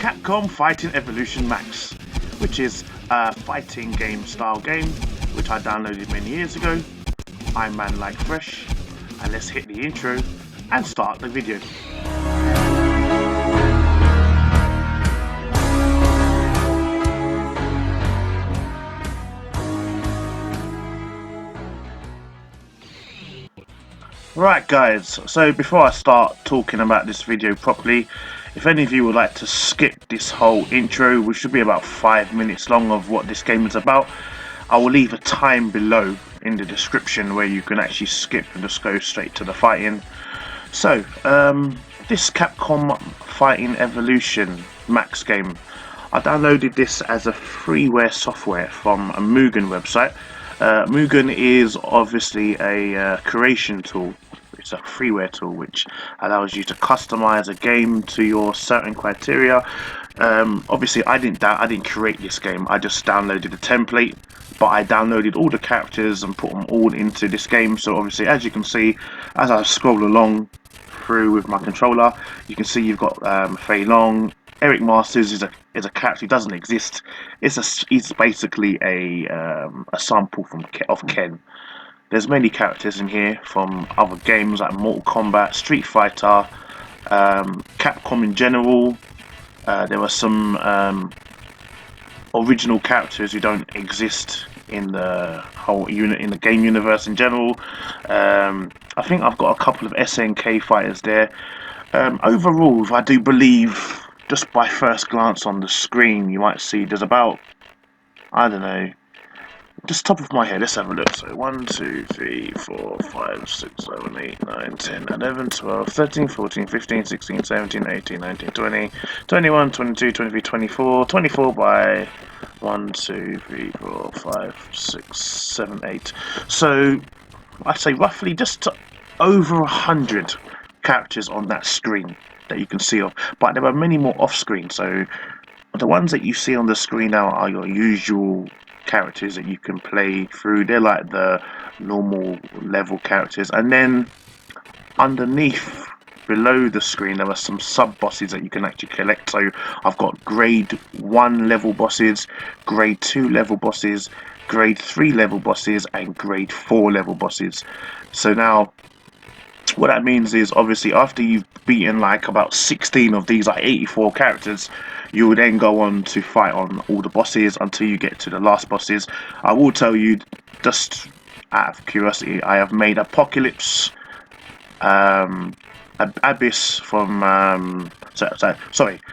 Capcom Fighting Evolution MAX, which is a fighting game style game which I downloaded many years ago. I'm Manlykefresh, and let's hit the intro and start the video. Right guys, so before I start talking about this video properly, if any of you would like to skip this whole intro, which should be about 5 minutes long of what this game is about, I will leave a time below in the description where you can actually skip and just go straight to the fighting. So, this Capcom Fighting Evolution MAX game, I downloaded this as a freeware software from a M.U.G.E.N website. M.U.G.E.N is obviously a creation tool. It's a freeware tool which allows you to customize a game to your certain criteria. Obviously, I didn't create this game. I just downloaded the template, but I downloaded all the characters and put them all into this game. So obviously, as you can see, as I scroll along through with my controller, you can see you've got Fei Long. Eric Masters is a character who doesn't exist. He's basically a sample of Ken. There's many characters in here from other games like Mortal Kombat, Street Fighter, Capcom in general. There were some original characters who don't exist in the whole in the game universe in general. I think I've got a couple of SNK fighters there. Overall, I do believe, just by first glance on the screen, you might see there's about, I don't know, just top of my head, let's have a look. So 1, 2, 3, 4, 5, 6, 7, 8, 9, 10, 11, 12, 13, 14, 15, 16, 17, 18, 19, 20, 21, 22, 23, 24, 24 by 1, 2, 3, 4, 5, 6, 7, 8. So I'd say roughly just over 100 characters on that screen that you can see of, but there are many more off screen. So the ones that you see on the screen now are your usual characters that you can play through. They're like the normal level characters, and then underneath below the screen there are some sub bosses that you can actually collect. So I've got grade 1 level bosses, grade 2 level bosses, grade 3 level bosses, and grade 4 level bosses. So now what that means is, obviously, after you've beaten like about 16 of these, like 84 characters, you will then go on to fight on all the bosses until you get to the last bosses. I will tell you, just out of curiosity, I have made Apocalypse, Abyss from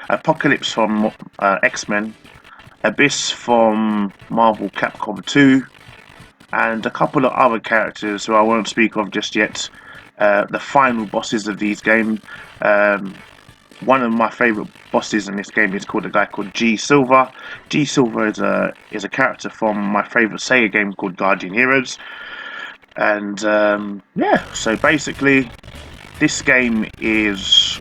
Apocalypse from X-Men, Abyss from Marvel Capcom 2, and a couple of other characters who I won't speak of just yet. The final bosses of these games. One of my favourite bosses in this game is called a guy called G Silver. G Silver is a character from my favourite Sega game called Guardian Heroes. And yeah, so basically this game is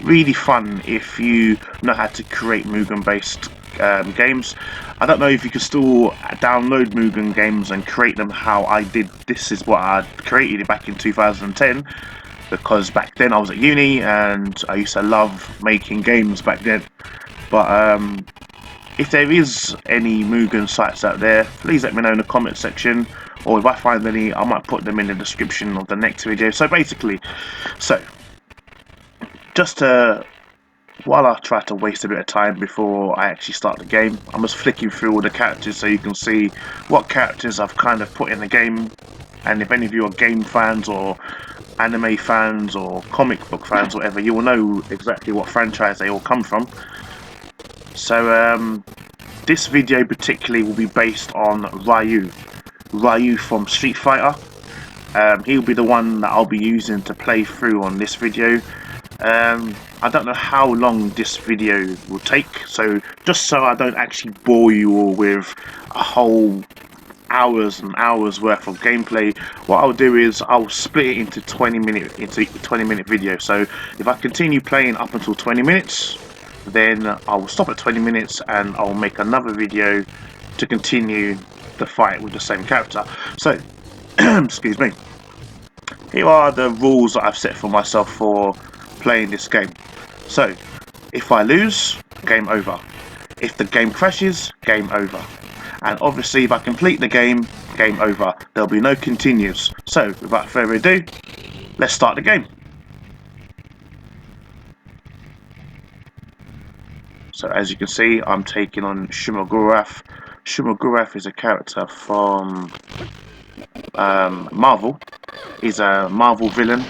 really fun if you know how to create M.U.G.E.N based games. I don't know if you can still download M.U.G.E.N games and create them how I did. This is what I created back in 2010, because back then I was at uni and I used to love making games back then. But if there is any M.U.G.E.N sites out there, please let me know in the comment section, or if I find any, I might put them in the description of the next video. So basically, just to, while I try to waste a bit of time before I actually start the game, I'm just flicking through all the characters so you can see what characters I've kind of put in the game. And if any of you are game fans or anime fans or comic book fans or whatever, you will know exactly what franchise they all come from. So this video particularly will be based on Ryu from Street Fighter. He'll be the one that I'll be using to play through on this video. I don't know how long this video will take, so just so I don't actually bore you all with a whole hours and hours worth of gameplay, what I'll do is I'll split it into 20 minute video. So if I continue playing up until 20 minutes, then I will stop at 20 minutes and I'll make another video to continue the fight with the same character. So excuse me, here are the rules that I've set for myself for playing this game. So if I lose, game over. If the game crashes, game over. And obviously if I complete the game, game over. There'll be no continues. So without further ado, let's start the game. So as you can see, I'm taking on Shuma-Gorath. Shuma-Gorath is a character from Marvel. He's a Marvel villain,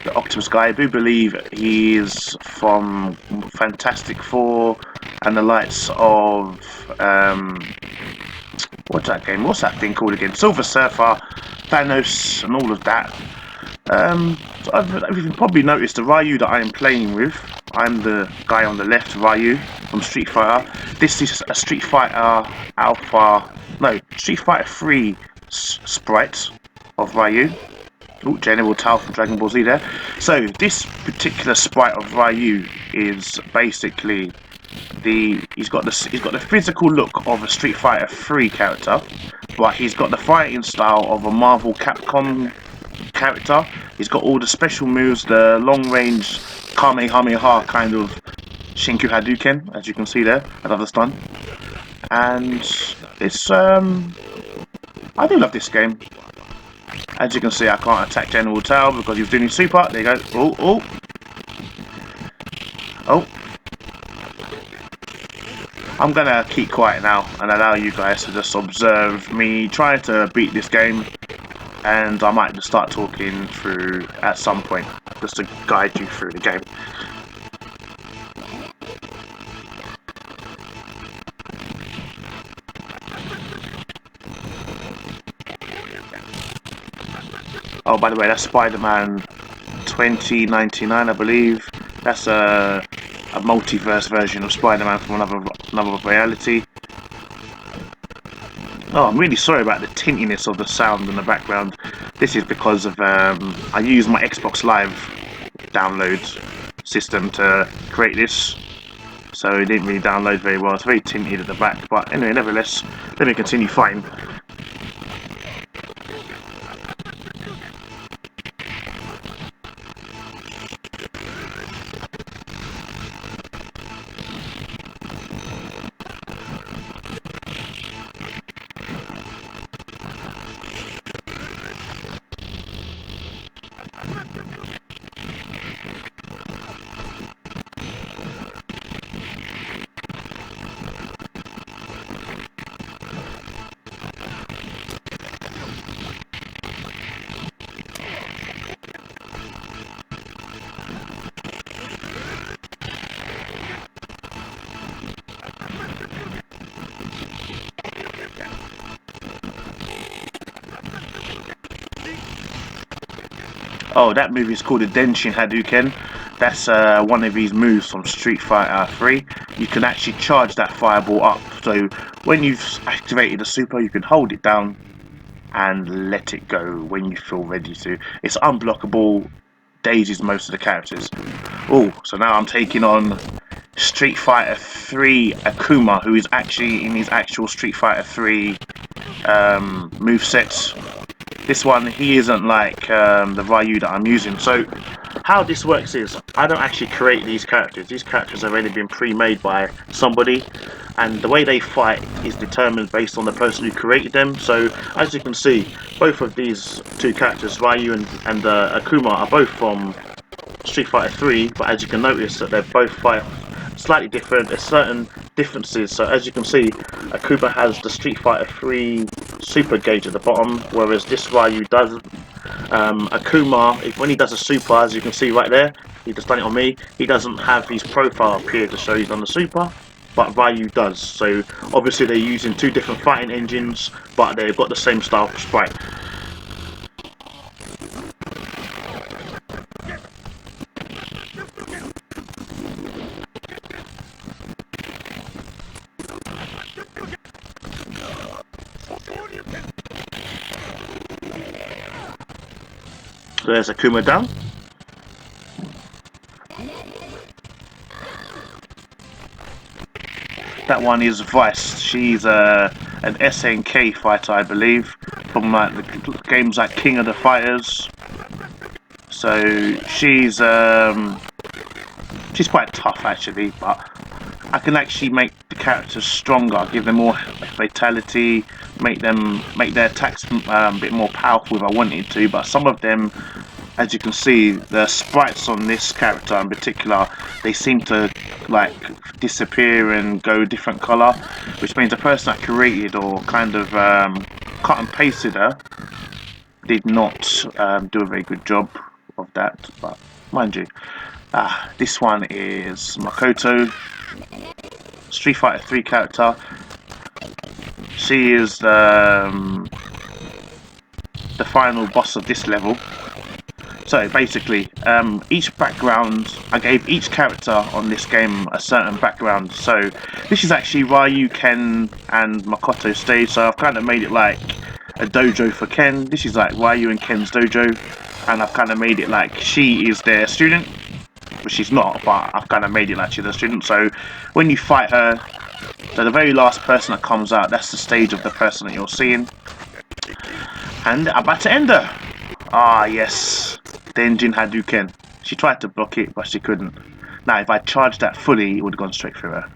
the Octopus guy. I do believe he is from Fantastic Four and the likes of what's that game? What's that thing called again? Silver Surfer, Thanos, and all of that. So you've probably noticed the Ryu that I am playing with. I'm the guy on the left, Ryu from Street Fighter. This is a Street Fighter Street Fighter 3 sprite of Ryu. Oh, General Tao from Dragon Ball Z there. So this particular sprite of Ryu is basically he's got the physical look of a Street Fighter 3 character, but he's got the fighting style of a Marvel Capcom character. He's got all the special moves, the long range Kamehameha kind of Shinku Hadouken, as you can see there, another stun. And it's I do love this game. As you can see, I can't attack General Tao because he's doing his super. There you go. Oh. I'm gonna keep quiet now and allow you guys to just observe me trying to beat this game, and I might just start talking through at some point just to guide you through the game. Oh, by the way, that's Spider-Man 2099, I believe. That's a multiverse version of Spider-Man from another reality. Oh, I'm really sorry about the tintiness of the sound in the background. This is because of I use my Xbox Live download system to create this, so it didn't really download very well. It's very tinted at the back, but anyway, nevertheless, let me continue fighting. Oh, that move is called a Denshin Hadouken. That's one of his moves from Street Fighter 3. You can actually charge that fireball up. So when you've activated the super, you can hold it down and let it go when you feel ready to. It's unblockable, dazes most of the characters. Oh, so now I'm taking on Street Fighter 3 Akuma, who is actually in his actual Street Fighter 3 movesets. This one, he isn't like the Ryu that I'm using. So how this works is, I don't actually create these characters. These characters have already been pre-made by somebody, and the way they fight is determined based on the person who created them. So as you can see, both of these two characters, Ryu and Akuma, are both from Street Fighter 3, but as you can notice that they both fight slightly different. There's certain differences. So as you can see, Akuma has the Street Fighter 3 super gauge at the bottom, whereas this Ryu doesn't. Akuma, when he does a super, as you can see right there, he just done it on me, he doesn't have his profile up here to show he's on the super, but Ryu does. So obviously they're using two different fighting engines, but they've got the same style of sprite. So there's Akuma down. That one is Vice. She's an SNK fighter, I believe, from like the games like King of the Fighters. So she's quite tough actually, but I can actually make the characters stronger, give them more fatality, make their attacks a bit more powerful if I wanted to. But some of them, as you can see, the sprites on this character in particular, they seem to like disappear and go a different color, which means the person that created or kind of cut and pasted her did not do a very good job of that. But mind you, this one is Makoto, Street Fighter 3 character. She is the final boss of this level. So basically, each background, I gave each character on this game a certain background. So this is actually Ryu, Ken and Makoto stage, so I've kind of made it like a dojo for Ken. This is like Ryu and Ken's dojo, and I've kind of made it like she is their student, but she's not, but I've kind of made it like she's a student. So when you fight her, so the very last person that comes out, that's the stage of the person that you're seeing. And I'm about to end her. Ah, yes. Denjin Hadouken. She tried to block it, but she couldn't. Now, if I charged that fully, it would have gone straight through her.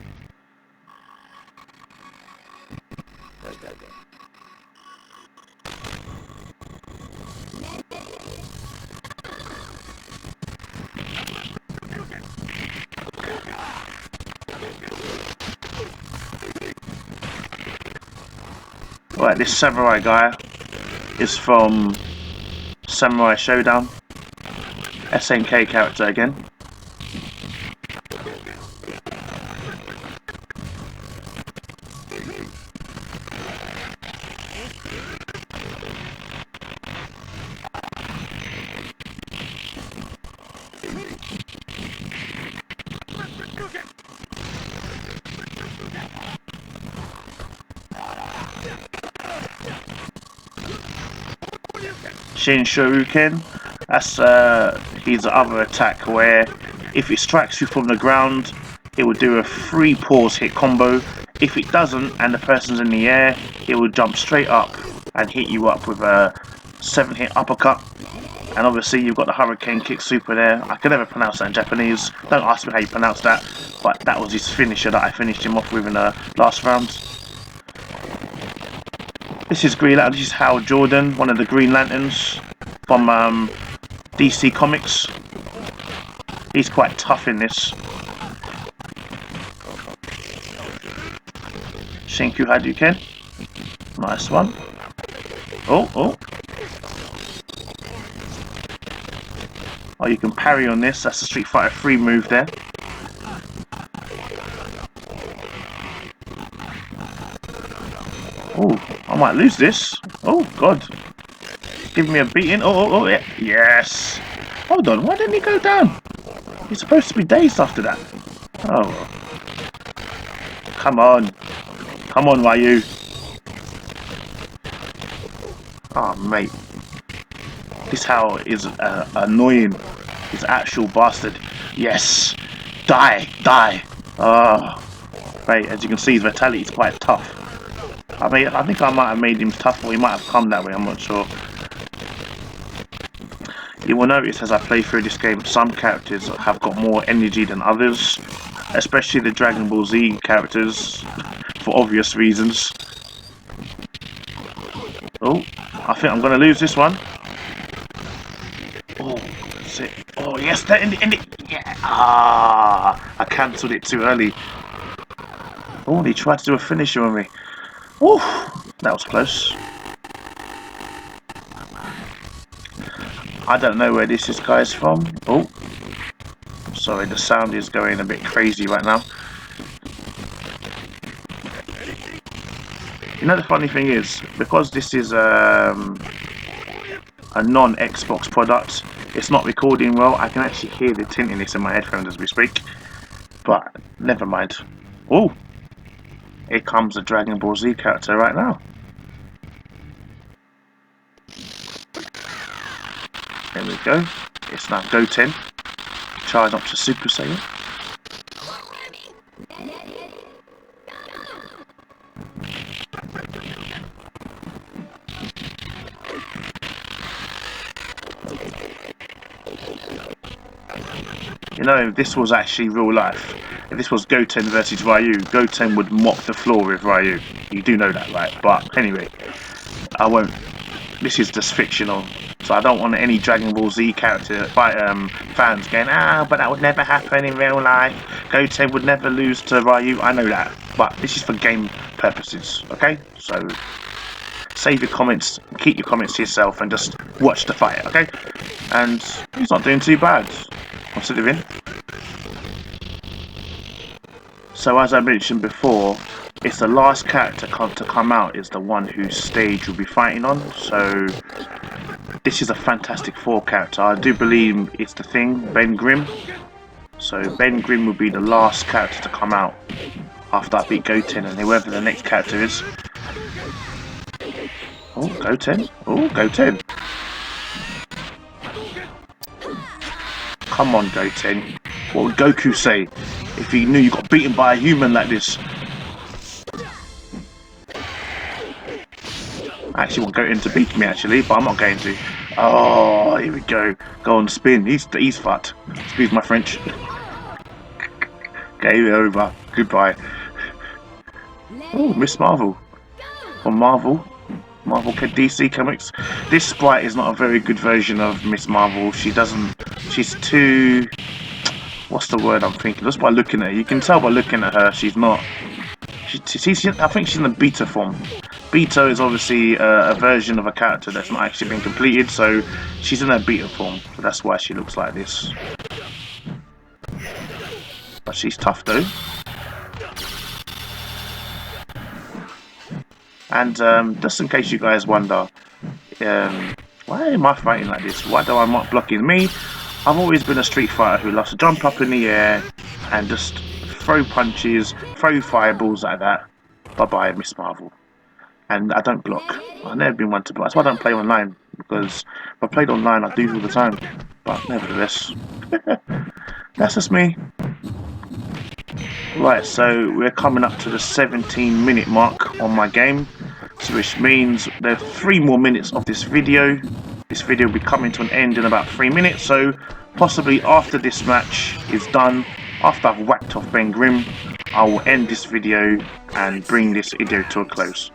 Right, this samurai guy is from Samurai Showdown. SNK character again. Shin Shoryuken. That's his other attack where if it strikes you from the ground, it will do a 3 pause hit combo. If it doesn't and the person's in the air, it will jump straight up and hit you up with a 7 hit uppercut. And obviously you've got the Hurricane Kick Super there. I can never pronounce that in Japanese. Don't ask me how you pronounce that. But that was his finisher that I finished him off with in the last round. This is Green Lantern. This is Hal Jordan, one of the Green Lanterns from DC Comics. He's quite tough in this. Shinku Hadouken. Nice one. Oh. Oh, you can parry on this. That's a Street Fighter 3 move there. Oh, I might lose this. Oh, God. Give me a beating. Oh, yeah. Yes. Hold on, why didn't he go down? He's supposed to be dazed after that. Oh. Come on. Come on, Ryu. Oh, mate. This Hal is annoying. He's an actual bastard. Yes. Die. Oh. Mate, as you can see, his vitality is quite tough. I think I might have made him tough, or he might have come that way, I'm not sure. You will notice as I play through this game, some characters have got more energy than others, especially the Dragon Ball Z characters, for obvious reasons. Oh, I think I'm going to lose this one. Oh, that's it. Oh, yes, that ended. Yeah. Ah, I cancelled it too early. Oh, he tried to do a finisher on me. Woo, that was close. I don't know where this guy's from. Oh, sorry, the sound is going a bit crazy right now. You know, the funny thing is, because this is a non-Xbox product, it's not recording well. I can actually hear the tintiness in my headphones as we speak. But never mind. Oh, here comes the Dragon Ball Z character right now. There we go. It's now Goten. Charge up to Super Saiyan. You know, if this was actually real life, if this was Goten versus Ryu, Goten would mop the floor with Ryu. You do know that, right? But anyway, I won't. This is just fictional, so I don't want any Dragon Ball Z character fans going, but that would never happen in real life. Goten would never lose to Ryu. I know that, but this is for game purposes, okay? So save your comments, keep your comments to yourself, and just watch the fight, okay? And he's not doing too bad, considering. So as I mentioned before, it's the last character to come out is the one whose stage we'll be fighting on. So this is a Fantastic Four character. I do believe it's the Thing, Ben Grimm. So Ben Grimm will be the last character to come out after I beat Goten and whoever the next character is. Oh, Goten. Oh, Goten. Come on, Goten. What would Goku say if he knew you got beaten by a human like this? I actually want Goten to beat me, actually, but I'm not going to. Oh, here we go. Go on, spin. He's fucked. Excuse my French. Game over. Goodbye. Oh, Miss Marvel. From Marvel DC Comics. This sprite is not a very good version of Miss Marvel. She's too... What's the word I'm thinking? Just by looking at her. You can tell by looking at her, she's not... I think she's in the beta form. Beta is obviously a version of a character that's not actually been completed, so she's in her beta form. So that's why she looks like this. But she's tough though. And just in case you guys wonder, why am I fighting like this? Why do I not blocking me? I've always been a Street Fighter who loves to jump up in the air and just throw punches, throw fireballs like that. Bye bye, Miss Marvel. And I don't block. I've never been one to block. That's why I don't play online, because if I played online I do all the time. But nevertheless, that's just me. Right, so we're coming up to the 17-minute mark on my game, so which means there are 3 more minutes of this video. This video will be coming to an end in about 3 minutes, so possibly after this match is done, after I've whacked off Ben Grimm, I will end this video and bring this video to a close.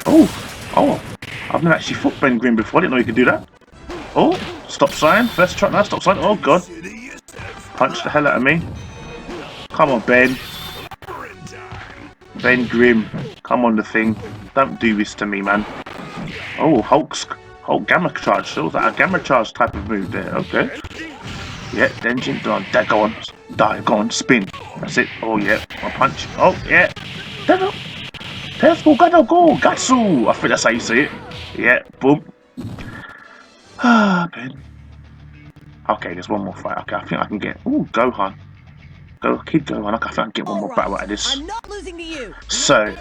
Oh, I've never actually fought Ben Grimm before. I didn't know you could do that. Oh, stop sign. First try, no, stop sign. Oh god. Punch the hell out of me. Come on, Ben. Ben Grimm. Come on, the Thing. Don't do this to me, man. Oh, Hulk Gamma Charge. So is that a Gamma Charge type of move there? Okay. Yeah, Denjin. Go on. Die. Go on. Spin. That's it. Oh, yeah. A punch. Oh, yeah. Go. Gatsu. I think that's how you say it. Yeah. Boom. Ah, Ben. Okay, there's one more fight. Okay, I think I can get... Ooh, Gohan. Kid Gohan. Okay, I think I can get one more battle out of this. I'm not losing to you. So,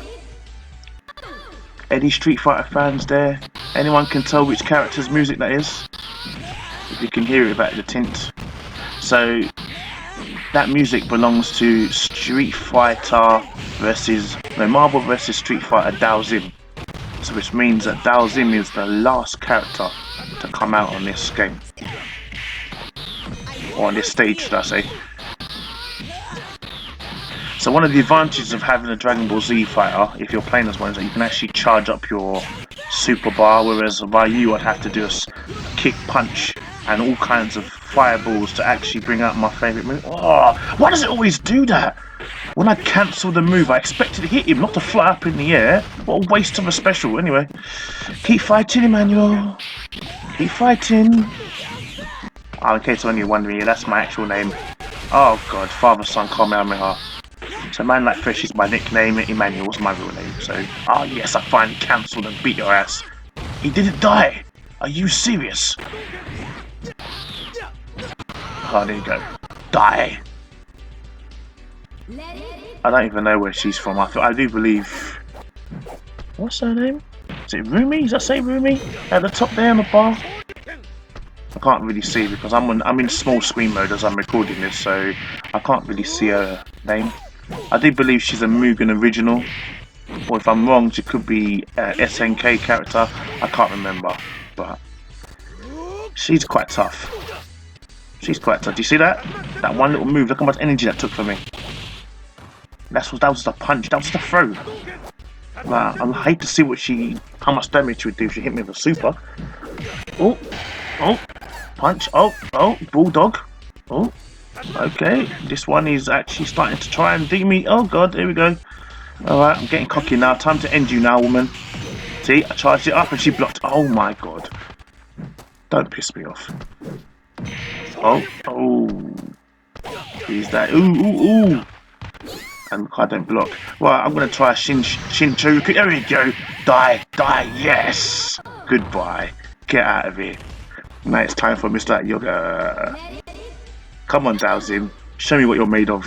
any Street Fighter fans there? Anyone can tell which character's music that is? If you can hear it about the tint. So, that music belongs to Street Fighter Marvel versus Street Fighter Dalsim. So which means that Dalsim is the last character to come out on this game. Or on this stage, should I say. So one of the advantages of having a Dragon Ball Z fighter, if you're playing as one, is that you can actually charge up your super bar, whereas Ryu I'd have to do a kick, punch, and all kinds of fireballs to actually bring out my favourite move. Oh, why does it always do that? When I cancel the move, I expected to hit him, not to fly up in the air. What a waste of a special. Anyway, keep fighting, Emmanuel. Keep fighting. Oh, in case you're wondering, yeah, that's my actual name. Oh god, Father, Son, Kamehameha. So Manlykefresh is my nickname, Emmanuel's my real name. So, oh yes, I finally cancelled and beat your ass. He didn't die. Are you serious? Oh, there you go. Die. I don't even know where she's from. I do believe... What's her name? Is it Rumi? Does that say Rumi? At the top there on the bar? I can't really see because I'm in small screen mode as I'm recording this, so I can't really see her name. I do believe she's a M.U.G.E.N original, or if I'm wrong, she could be a SNK character. I can't remember, but she's quite tough. She's quite tough. Do you see that? That one little move. Look how much energy that took for me. That was just a punch. That was just a throw. Wow, I hate to see how much damage she would do if she hit me with a super. Oh, oh, punch. Oh, bulldog. Oh, okay. This one is actually starting to try and beat me. Oh god, here we go. All right, I'm getting cocky now. Time to end you now, woman. See, I charged it up and she blocked. Oh my god. Don't piss me off. Oh. Is that? Ooh. And I don't block. Well, I'm going to try a Shinjuku. There we go. Die. Yes. Goodbye. Get out of here. Now it's time for Mr. Yoga. Come on, Daozin. Show me what you're made of.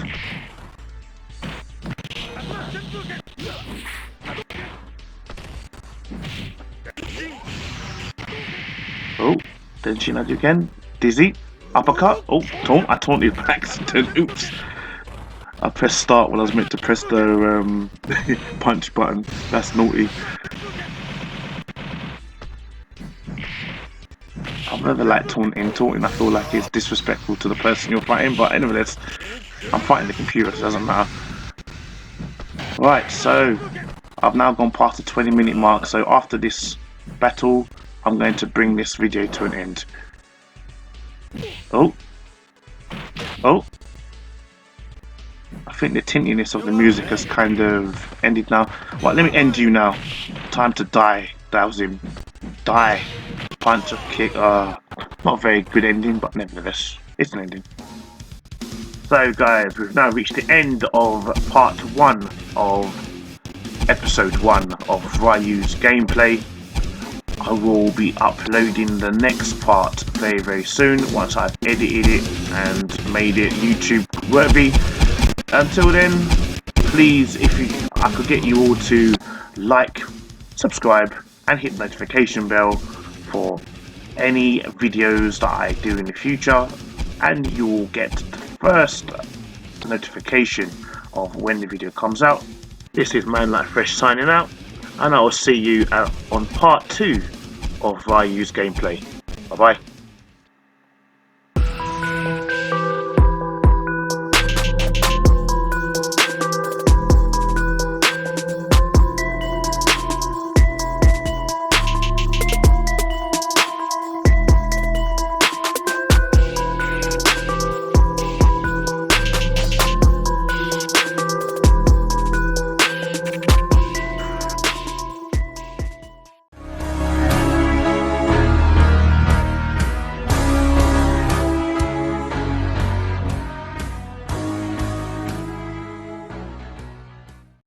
Oh, then Shinjuku. Dizzy. Uppercut. Oh, taunt. I taunted by accident. Oops. I pressed start when I was meant to press the punch button. That's naughty. I've never liked taunting. Taunting, I feel like, is disrespectful to the person you're fighting, but nevertheless, I'm fighting the computer, so it doesn't matter. Right, so I've now gone past the 20-minute mark, so after this battle, I'm going to bring this video to an end. Oh. I think the tintiness of the music has kind of ended now. Right, let me end you now. Time to die. That was him. Die. Punch or kick. Not a very good ending, but nevertheless, it's an ending. So guys, we've now reached the end of part 1 of episode 1 of Ryu's gameplay. I will be uploading the next part very soon once I've edited it and made it YouTube worthy. Until then, please, I could get you all to like, subscribe and hit the notification bell for any videos that I do in the future, and you will get the first notification of when the video comes out. This is Manlykefresh signing out, and I will see you on part 2 of Ryu's gameplay. Bye bye.